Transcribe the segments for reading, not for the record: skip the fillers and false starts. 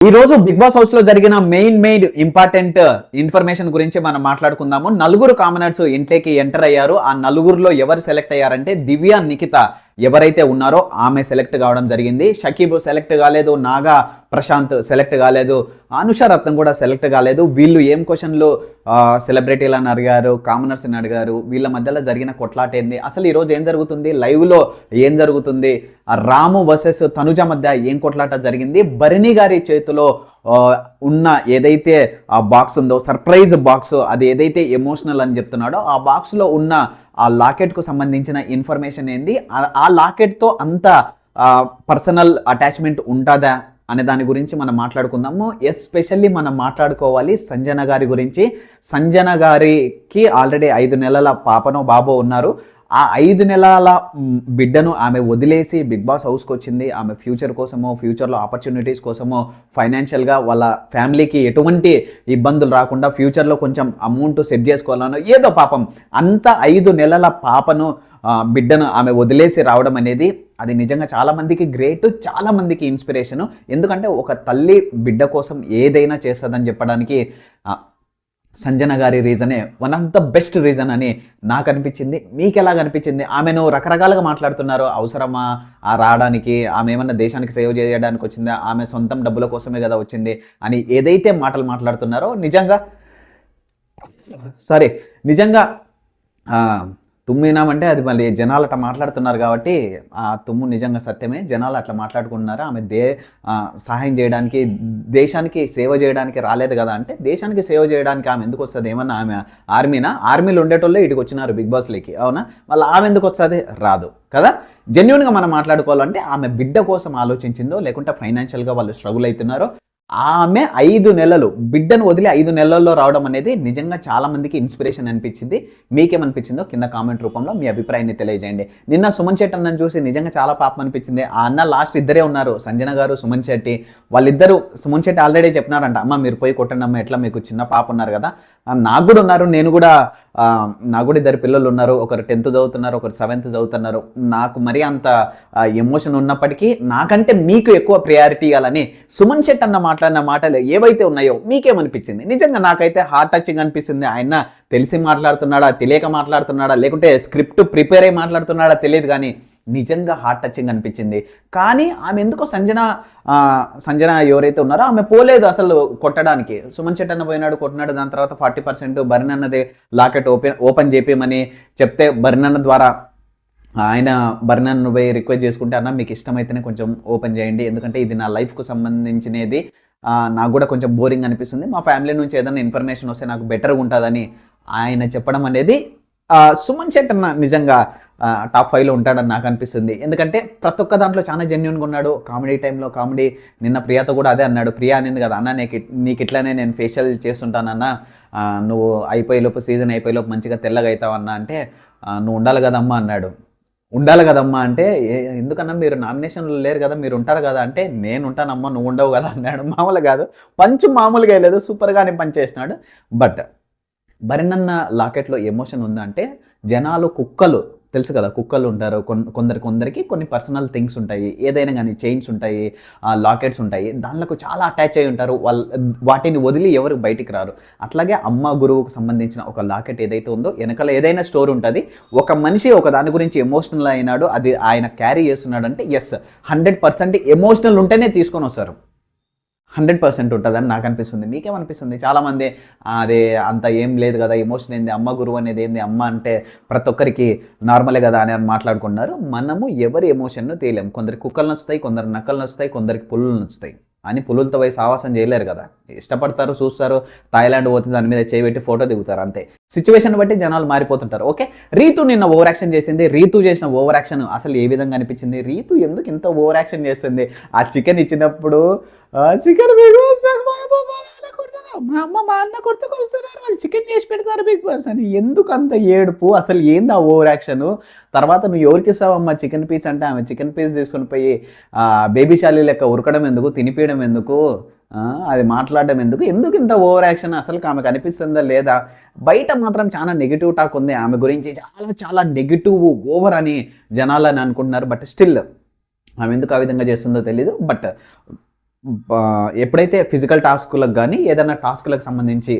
ఈ రోజు big boss house లో జరిగిన మెయిన్ ఇంపార్టెంట్ ఇన్ఫర్మేషన్ గురించి మనం మాట్లాడుకుందాము. నలుగురు కామనర్స్ ఇంట్లోకి ఎంటర్ అయ్యారు. ఆ నలుగురులో ఎవరు సెలెక్ట్ అయ్యారంటే దివ్య, నిఖిత ఎవరైతే ఉన్నారో ఆమె సెలెక్ట్ కావడం జరిగింది. షకీబ్ సెలెక్ట్ కాలేదు, నాగా ప్రశాంత్ సెలెక్ట్ కాలేదు, అనుష రత్నం కూడా సెలెక్ట్ కాలేదు. వీళ్ళు ఏం క్వశ్చన్లు సెలబ్రిటీలను అడిగారు, కామనర్స్ని అడిగారు, వీళ్ళ మధ్యలో జరిగిన కొట్లాట ఏంది, అసలు ఈరోజు ఏం జరుగుతుంది, లైవ్లో ఏం జరుగుతుంది, రాము వర్సెస్ తనుజ మధ్య ఏం కొట్లాట జరిగింది, భరణి గారి చేతిలో ఉన్న ఏదైతే ఆ బాక్స్ ఉందో సర్ప్రైజ్ బాక్స్, అది ఏదైతే ఎమోషనల్ అని చెప్తున్నాడో ఆ బాక్స్లో ఉన్న ఆ లాకెట్కు సంబంధించిన ఇన్ఫర్మేషన్ ఏంది, ఆ లాకెట్తో అంత పర్సనల్ అటాచ్మెంట్ ఉంటుందా అనే దాని గురించి మనం మాట్లాడుకుందాము. ఎస్పెషల్లీ మనం మాట్లాడుకోవాలి సంజన గారి గురించి. సంజన గారికి ఆల్రెడీ 5 నెలల పాపనో బాబో ఉన్నారు. ఆ 5 నెలల బిడ్డను ఆమె వదిలేసి బిగ్ బాస్ హౌస్కి వచ్చింది. ఆమె ఫ్యూచర్ కోసమో, ఫ్యూచర్లో ఆపర్చునిటీస్ కోసమో, ఫైనాన్షియల్గా వాళ్ళ ఫ్యామిలీకి ఎటువంటి ఇబ్బందులు రాకుండా ఫ్యూచర్లో కొంచెం అమౌంట్ సెట్ చేసుకోవాలనో ఏదో పాపం అంత 5 నెలల పాపను బిడ్డను ఆమె వదిలేసి రావడం అనేది అది నిజంగా చాలామందికి గ్రేట్, చాలామందికి ఇన్స్పిరేషను. ఎందుకంటే ఒక తల్లి బిడ్డ కోసం ఏదైనా చేస్తుందని చెప్పడానికి సంజన గారి రీజనే one of the best reason అని నాకు అనిపించింది. మీకు ఎలా అనిపించింది? ఆమెను రకరకాలుగా మాట్లాడుతున్నారు. అవసరమా రావడానికి, ఆమె ఏమన్నా దేశానికి సేవ చేయడానికి వచ్చిందా, ఆమె సొంతం డబ్బుల కోసమే కదా వచ్చింది అని ఏదైతే మాటలు మాట్లాడుతున్నారో నిజంగా తుమ్మినామంటే అది మళ్ళీ జనాలు అట్లా మాట్లాడుతున్నారు కాబట్టి ఆ తుమ్ము నిజంగా సత్యమే. జనాలు అట్లా మాట్లాడుకుంటున్నారు. ఆమె సహాయం చేయడానికి, దేశానికి సేవ చేయడానికి రాలేదు కదా అంటే, దేశానికి సేవ చేయడానికి ఆమె ఎందుకు వస్తుంది? ఏమన్నా ఆమె ఆర్మీలో ఉండేటోళ్ళే ఇటుకు వచ్చినారు బిగ్ బాస్లోకి, అవునా? మళ్ళీ ఆమె ఎందుకు వస్తుంది? రాదు కదా. జెన్యూన్గా మనం మాట్లాడుకోవాలంటే ఆమె బిడ్డ కోసం ఆలోచించిందో, లేకుంటే ఫైనాన్షియల్గా వాళ్ళు స్ట్రగుల్ అవుతున్నారో, ఆమె 5 నెలలు బిడ్డను వదిలి 5 నెలల్లో రావడం అనేది నిజంగా చాలా మందికి ఇన్స్పిరేషన్ అనిపించింది. మీకేమనిపించిందో కింద కామెంట్ రూపంలో మీ అభిప్రాయాన్ని తెలియజేయండి. నిన్న సుమన్ శెట్టి అన్నను చూసి నిజంగా చాలా పాపం అనిపించింది. ఆ అన్న లాస్ట్ ఇద్దరే ఉన్నారు, సంజన గారు, సుమన్ శెట్టి. వాళ్ళిద్దరూ, సుమన్ శెట్టి ఆల్రెడీ చెప్పినారంట, అమ్మ మీరు పోయి కొట్టండి అమ్మ, ఎట్లా మీకు చిన్న పాప ఉన్నారు కదా, నాకు కూడా ఉన్నారు, నాకు కూడా 2 పిల్లలు ఉన్నారు, ఒకరు 10th చదువుతున్నారు, ఒకరు 7th చదువుతున్నారు. నాకు మరీ అంత ఎమోషన్ ఉన్నప్పటికీ నాకంటే మీకు ఎక్కువ ప్రియారిటీ ఇవ్వాలని సుమన్ శెట్టి అన్న మాట్లాడిన మాటలు ఏవైతే ఉన్నాయో మీకేమనిపించింది? నిజంగా నాకైతే హార్ట్ టచింగ్ అనిపిస్తుంది. ఆయన తెలిసి మాట్లాడుతున్నాడా, తెలియక మాట్లాడుతున్నాడా, లేకుంటే స్క్రిప్ట్ ప్రిపేర్ అయ్యి మాట్లాడుతున్నాడా తెలియదు, కానీ నిజంగా హార్ట్ టచింగ్ అనిపించింది. కానీ ఆమె ఎందుకో సంజన ఎవరైతే ఉన్నారో ఆమె పోలేదు అసలు కొట్టడానికి. సుమన్ శెట్టి అన్న పోయినాడు, కొట్టినాడు. దాని తర్వాత 40% బర్న్ అన్నది లాకెట్ ఓపెన్ చేపేయమని చెప్తే బర్నన్న ద్వారా ఆయన బర్నన్ను పోయి రిక్వెస్ట్ చేసుకుంటే, అన్న మీకు ఇష్టమైతేనే కొంచెం ఓపెన్ చేయండి, ఎందుకంటే ఇది నా లైఫ్కు సంబంధించినది, నాకు కూడా కొంచెం బోరింగ్ అనిపిస్తుంది, మా ఫ్యామిలీ నుంచి ఏదైనా ఇన్ఫర్మేషన్ వస్తే నాకు బెటర్గా ఉంటుందని ఆయన చెప్పడం అనేది, సుమన్ శెట్టి అన్న నిజంగా టాప్ 5లో ఉంటాడని నాకు అనిపిస్తుంది. ఎందుకంటే ప్రతి ఒక్క దాంట్లో చాలా జెన్యూన్గా ఉన్నాడు. కామెడీ టైంలో కామెడీ. నిన్న ప్రియాతో కూడా అదే అన్నాడు. ప్రియా అనేది కదా, అన్న నీకు ఇట్లానే నేను ఫేషియల్ చేస్తుంటానన్న, నువ్వు సీజన్ అయిపోయేలోపు మంచిగా తెల్లగా అవుతావన్నా అంటే, నువ్వు ఉండాలి కదమ్మా అన్నాడు. ఉండాలి కదమ్మా అంటే, ఎందుకన్నా మీరు నామినేషన్లో లేరు కదా, మీరు ఉంటారు కదా అంటే, నేను ఉంటానమ్మా నువ్వు ఉండవు కదా అన్నాడు. మామూలు కాదు, మామూలుగా లేదు, సూపర్గానే చేసినాడు. బట్ బరినన్న లాకెట్లో ఎమోషన్ ఉందంటే, జనాలు కుక్కలు తెలుసు కదా, కుక్కలు ఉంటారు, కొందరికి కొన్ని పర్సనల్ థింగ్స్ ఉంటాయి, ఏదైనా కానీ చైన్స్ ఉంటాయి, లాకెట్స్ ఉంటాయి, దానిలకు చాలా అటాచ్ అయి ఉంటారు. వాటిని వదిలి ఎవరు బయటికి రారు. అట్లాగే అమ్మ గురువుకు సంబంధించిన ఒక లాకెట్ ఏదైతే ఉందో వెనకాల ఏదైనా స్టోరీ ఉంటుంది. ఒక మనిషి ఒక దాని గురించి ఎమోషనల్ అయినాడు, అది ఆయన క్యారీ చేస్తున్నాడు అంటే, 100% ఎమోషనల్ ఉంటేనే తీసుకొని వస్తారు. 100% ఉంటుందని నాకు అనిపిస్తుంది. మీకేమనిపిస్తుంది? చాలామంది అదే అంత ఏం లేదు కదా, ఎమోషన్ ఏంది, అమ్మ గురువు అనేది ఏంది, అమ్మ అంటే ప్రతి ఒక్కరికి నార్మలే కదా అని మాట్లాడుకున్నారు. మనము ఎవరి ఎమోషన్ను తేలేము. కొందరికి కుక్కలు నచ్చుతాయి, కొందరికి నక్కలు నచ్చుతాయి, కొందరికి పులులు నచ్చుతాయి. అని పులులతో పోయి సావాసం చేయలేరు కదా. ఇష్టపడతారు, చూస్తారు, థాయిలాండ్ పోతే దాని మీద చేయబెట్టి ఫోటో దిగుతారు, అంతే. సిచ్యువేషన్ బట్టి జనాలు మారిపోతుంటారు. ఓకే, రీతు నిన్న ఓవర్ యాక్షన్ చేసింది. రీతు చేసిన ఓవర్ యాక్షన్ అసలు ఏ విధంగా అనిపించింది? రీతు ఎందుకు ఇంత ఓవర్ యాక్షన్ చేస్తుంది? ఆ చికెన్ ఇచ్చినప్పుడు చికెన్ మా అమ్మ మా అన్న కొడుతూ వస్తున్నారు, వాళ్ళు చికెన్ చేసి పెడతారు బిగ్ బాస్ అని, ఎందుకు అంత ఏడుపు? అసలు ఏంది ఆ ఓవర్ యాక్షన్? తర్వాత నువ్వు ఎవరికి ఇస్తావమ్మా చికెన్ పీస్ అంటే, ఆమె చికెన్ పీస్ తీసుకొని పోయి బేబీ శాలీ లెక్క ఉరకడం ఎందుకు, తినిపించడం ఎందుకు, అది మాట్లాడడం ఎందుకు ఇంత ఓవర్ యాక్షన్? అసలు ఆమెకు అనిపిస్తుందా లేదా? బయట మాత్రం చాలా నెగిటివ్ టాక్ ఉంది ఆమె గురించి, చాలా నెగిటివ్ ఓవర్ అని జనాలని అనుకుంటున్నారు. బట్ స్టిల్ ఆమె ఎందుకు ఆ విధంగా చేస్తుందో తెలీదు. బట్ ఎప్పుడైతే ఫిజికల్ టాస్కులకు కానీ ఏదైనా టాస్కులకు సంబంధించి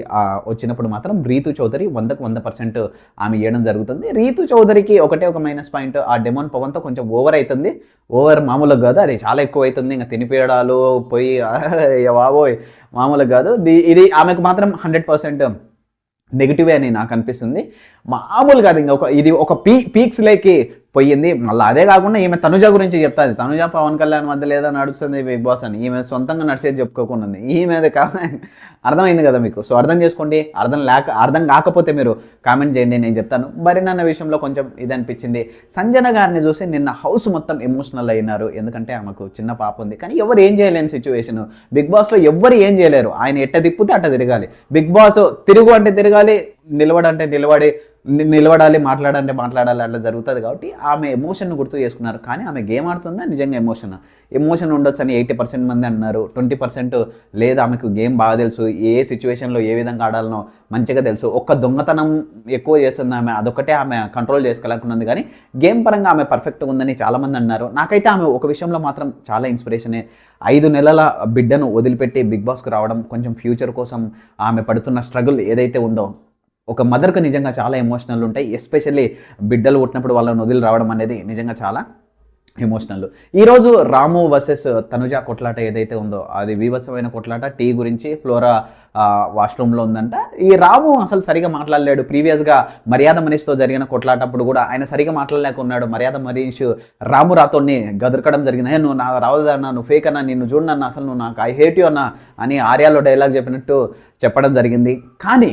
వచ్చినప్పుడు మాత్రం రీతు చౌదరి 100% ఆమె ఇవ్వడం జరుగుతుంది. రీతు చౌదరికి ఒకటే ఒక మైనస్ పాయింట్, ఆ డెమోన్ పవన్తో కొంచెం ఓవర్ అవుతుంది. ఓవర్ మామూలుగా కాదు, అది చాలా ఎక్కువ అవుతుంది. ఇంకా తినిపేయడాలు పోయి బాబోయ్ మామూలుగా కాదు. ఇది ఆమెకు మాత్రం 100% నెగిటివే అని నాకు అనిపిస్తుంది. మామూలు కాదు, ఇంకా ఇది ఒక పీక్స్ లేకి పోయింది. మళ్ళీ అదే కాకుండా ఈమె తనుజ గురించి చెప్తాది. తనుజ పవన్ కళ్యాణ్ మధ్య లేదో నడుస్తుంది బిగ్ బాస్ అని, ఈమె సొంతంగా నడిచేది చెప్పుకోకుండా ఉంది. ఈమెది అర్థమైంది కదా మీకు. సో అర్థం చేసుకోండి. అర్థం కాకపోతే మీరు కామెంట్ చేయండి, నేను చెప్తాను. బరినన్న విషయంలో కొంచెం ఇది అనిపించింది. సంజన గారిని చూసి నిన్న హౌస్ మొత్తం ఎమోషనల్ అయినారు. ఎందుకంటే ఆమెకు చిన్న పాప ఉంది, కానీ ఎవరు ఏం చేయలేని సిచ్యువేషన్. బిగ్ బాస్లో ఎవ్వరు ఏం చేయలేరు. ఆయన ఎట్ట తిప్పితే అట్ట తిరగాలి. బిగ్ బాస్ తిరుగు అంటే తిరగాలి, నిలవడంటే నిలబడాలి, మాట్లాడాలంటే మాట్లాడాలి, అట్లా జరుగుతుంది. కాబట్టి ఆమె ఎమోషన్ను గుర్తు చేసుకున్నారు. కానీ ఆమె గేమ్ ఆడుతుందా నిజంగా ఎమోషన్ ఉండొచ్చు అని 80% మంది అన్నారు. 20% లేదు ఆమెకు గేమ్ బాగా తెలుసు, ఏ సిచ్యువేషన్లో ఏ విధంగా ఆడాలనో మంచిగా తెలుసు. ఒక్క దొంగతనం ఎక్కువ చేస్తుంది ఆమె, అదొకటే ఆమె కంట్రోల్ చేసుకోలేకున్నది. కానీ గేమ్ పరంగా ఆమె పర్ఫెక్ట్గా ఉందని చాలామంది అన్నారు. నాకైతే ఆమె ఒక విషయంలో మాత్రం చాలా ఇన్స్పిరేషనే. 5 నెలల బిడ్డను వదిలిపెట్టి బిగ్ బాస్కు రావడం, కొంచెం ఫ్యూచర్ కోసం ఆమె పడుతున్న స్ట్రగుల్ ఏదైతే ఉందో, ఒక మదర్కి నిజంగా చాలా ఎమోషనల్ ఉంటాయి. ఎస్పెషల్లీ బిడ్డలు పుట్టినప్పుడు వాళ్ళని వదిలి రావడం అనేది నిజంగా చాలా ఎమోషనల్. ఈరోజు రాము వర్సెస్ తనుజ కొట్లాట ఏదైతే ఉందో, అది వివత్సమైన కొట్లాట. టీ గురించి ఫ్లోరా వాష్రూమ్లో ఉందంట. ఈ రాము అసలు సరిగా మాట్లాడలేడు. ప్రీవియస్గా మర్యాద మనీష్తో జరిగిన కొట్లాటప్పుడు కూడా ఆయన సరిగా మాట్లాడలేకున్నాడు. మర్యాద మనీష్ రాము రాతోని గదరకడం జరిగింది. నువ్వు నా రావదన్నా, నువ్వు ఫేక్ అన్నా, నిన్ను చూడన్నా, అసలు నువ్వు నాకు ఐ హేట్ యు అన్నా అని ఆర్యాలో డైలాగ్ చెప్పినట్టు చెప్పడం జరిగింది. కానీ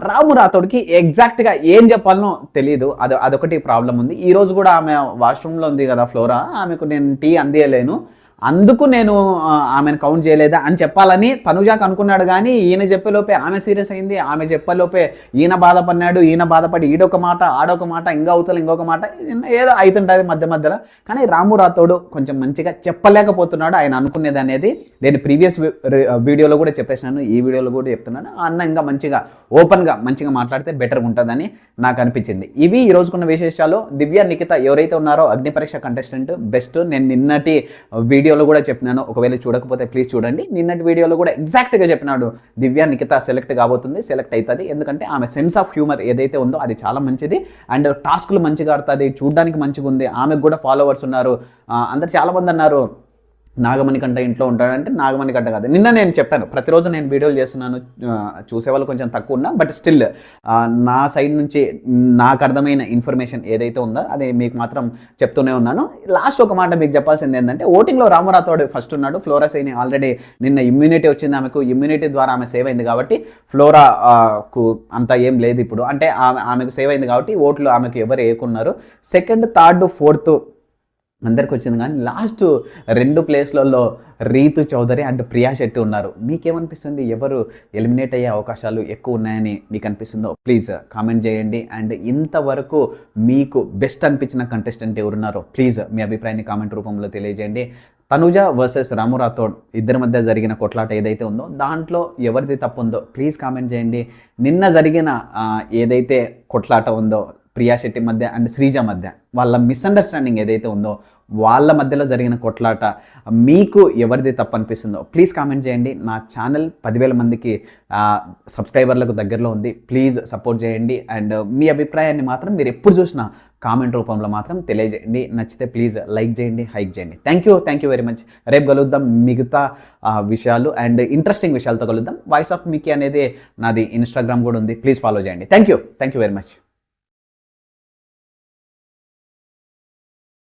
రాము రాథోడ్కి ఎగ్జాక్ట్గా ఏం చెప్పాలనో తెలియదు. అదొకటి ప్రాబ్లం ఉంది. ఈరోజు కూడా ఆమె వాష్రూమ్లో ఉంది కదా ఫ్లోరా, ఆమెకు నేను టీ అందియలేను, అందుకు నేను ఆమెను కౌంట్ చేయలేదా అని చెప్పాలని తనుజాకు అనుకున్నాడు. కానీ ఈయన చెప్పేలోపే ఆమె సీరియస్ అయింది. ఆమె చెప్పేలోపే ఈయన బాధపడినాడు. ఈయన బాధపడి ఈడొక మాట ఆడొక మాట ఇంకా అవుతుంది ఇంకొక మాట ఏదో అవుతుంటుంది మధ్యలో. కానీ రాము రాథోడ్ కొంచెం మంచిగా చెప్పలేకపోతున్నాడు ఆయన అనుకునేది అనేది. నేను ప్రీవియస్ వీడియోలో కూడా చెప్పేసినాను, ఈ వీడియోలో కూడా చెప్తున్నాను. అన్న ఇంకా మంచిగా ఓపెన్గా మంచిగా మాట్లాడితే బెటర్గా ఉంటుందని నాకు అనిపించింది. ఇవి ఈ రోజుకున్న విశేషాలు. దివ్య నిఖిత ఎవరైతే ఉన్నారో అగ్ని పరీక్ష కంటెస్టెంట్ బెస్ట్. నేను నిన్నటి వీడియోలో కూడా చెప్పినాను, ఒకవేళ చూడకపోతే ప్లీజ్ చూడండి. నిన్నటి వీడియోలో కూడా ఎగ్జాక్ట్గా చెప్పినాడు, దివ్య నిఖిత సెలెక్ట్ కాబోతుంది, సెలెక్ట్ అవుతుంది. ఎందుకంటే ఆమె సెన్స్ ఆఫ్ హ్యూమర్ ఏదైతే ఉందో అది చాలా మంచిది. అండ్ టాస్క్లు మంచిగా ఆడుతుంది, చూడడానికి మంచిగా ఉంది. ఆమెకు కూడా ఫాలోవర్స్ ఉన్నారు. అందరు చాలామంది అన్నారు నాగమణి కంట ఇంట్లో ఉంటాడంటే, నాగమణి కంట కాదు. నిన్న నేను చెప్పాను, ప్రతిరోజు నేను వీడియోలు చేస్తున్నాను, చూసేవాళ్ళు కొంచెం తక్కువ ఉన్నా, బట్ స్టిల్ నా సైడ్ నుంచి నాకు అర్థమైన ఇన్ఫర్మేషన్ ఏదైతే ఉందో అది మీకు మాత్రం చెప్తూనే ఉన్నాను. లాస్ట్ ఒక మాట మీకు చెప్పాల్సింది ఏంటంటే, ఓటింగ్లో రాము రాథోడ్ ఫస్ట్ ఉన్నాడు. ఫ్లోరా సైని ఆల్రెడీ నిన్న ఇమ్యూనిటీ వచ్చింది ఆమెకు, ఇమ్యూనిటీ ద్వారా ఆమె సేవ్ అయింది. కాబట్టి ఫ్లోరాకు అంత ఏం లేదు ఇప్పుడు, అంటే ఆమెకు సేవ్ అయింది కాబట్టి ఓట్లు ఆమెకు ఎవరు వేయకున్నారు. సెకండ్, థర్డ్, ఫోర్త్ అందరికి వచ్చింది. కానీ లాస్ట్ 2 ప్లేస్లలో రీతు చౌదరి అండ్ ప్రియా శెట్టి ఉన్నారు. మీకేమనిపిస్తుంది, ఎవరు ఎలిమినేట్ అయ్యే అవకాశాలు ఎక్కువ ఉన్నాయని మీకు అనిపిస్తుందో ప్లీజ్ కామెంట్ చేయండి. అండ్ ఇంతవరకు మీకు బెస్ట్ అనిపించిన కంటెస్టెంట్ ఎవరున్నారో ప్లీజ్ మీ అభిప్రాయాన్ని కామెంట్ రూపంలో తెలియజేయండి. తనుజ వర్సెస్ రాము రాథోడ్ ఇద్దరి మధ్య జరిగిన కొట్లాట ఏదైతే ఉందో దాంట్లో ఎవరిది తప్పు ఉందో ప్లీజ్ కామెంట్ చేయండి. నిన్న జరిగిన ఏదైతే కొట్లాట ఉందో ప్రియా శెట్టి మధ్య అండ్ శ్రీజ మధ్య వాళ్ళ మిస్అండర్స్టాండింగ్ ఏదైతే ఉందో, వాళ్ళ మధ్యలో జరిగిన కొట్లాట మీకు ఎవరిది తప్పు అనిపిస్తుందో ప్లీజ్ కామెంట్ చేయండి. నా ఛానల్ 10,000 మందికి సబ్స్క్రైబర్లకు దగ్గరలో ఉంది. ప్లీజ్ సపోర్ట్ చేయండి. అండ్ మీ అభిప్రాయాన్ని మాత్రం మీరు ఎప్పుడు చూసినా కామెంట్ రూపంలో మాత్రం తెలియజేయండి. నచ్చితే ప్లీజ్ లైక్ చేయండి, హైక్ చేయండి. Thank you very much. రేపు కలుద్దాం మిగతా విషయాలు అండ్ ఇంట్రెస్టింగ్ విషయాలతో కలుద్దాం. వాయిస్ ఆఫ్ మికీ అనేది నాది ఇన్స్టాగ్రామ్ కూడా ఉంది, ప్లీజ్ ఫాలో చేయండి. Thank you very much.